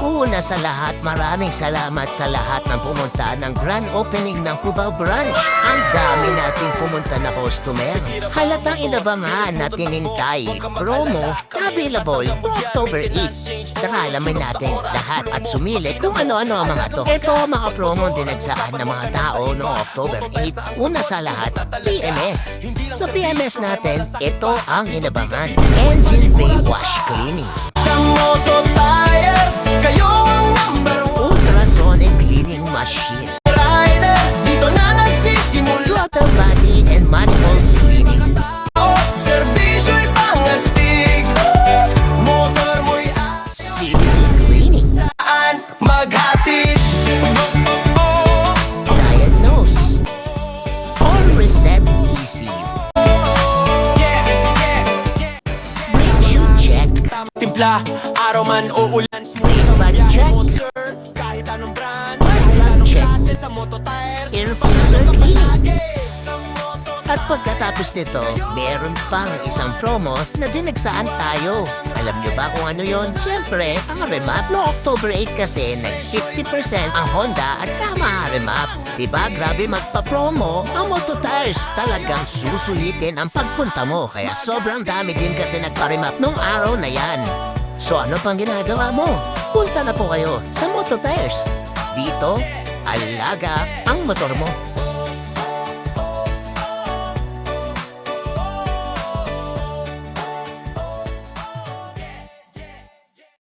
Una sa lahat, maraming salamat sa lahat ng pumunta ng grand opening ng Cubao Branch. Ang dami nating pumunta na customer. Halatang inabangan na tinintay. Promo na available October 8. Tara, alamin natin lahat at sumili kung ano-ano ang mga to. Ito mga promo dinagsakan ng mga tao noong October 8. Una sa lahat, PMS. Sa PMS natin, ito ang inabangan. Engine Bay Wash Cleaning. Sa Moto Tires, kayo ang number one Ultrasonic Cleaning Machine. rider. Dito na nagsisimula. Throttle Body and Manifold Cleaning. Servisyo'y pangastig. Motor mo'y CVT Cleaning. aan maghatid. Diagnose. All Reset ECU. Brake shoe check. Timpla, araw man o ulan. Bag check. Kahit anong brand. Spark plug check. Klase sa Moto Tires. Air filter cleaning. Sa Moto At pagkatapos nito, meron pang isang promo na dinagsaan tayo. Alam nyo ba kung ano yon? Siyempre, ang remap no October 8 kasi nag 50% ang Honda at tama remap. Diba grabe magpa-promo? Ang Moto Tires talagang susulitin ang pagpunta mo. Kaya sobrang dami din kasi nagpa-remap nung araw na yan. So ano pang ginagawa mo? Punta na po kayo sa Moto Tires. Dito, alaga ang motor mo.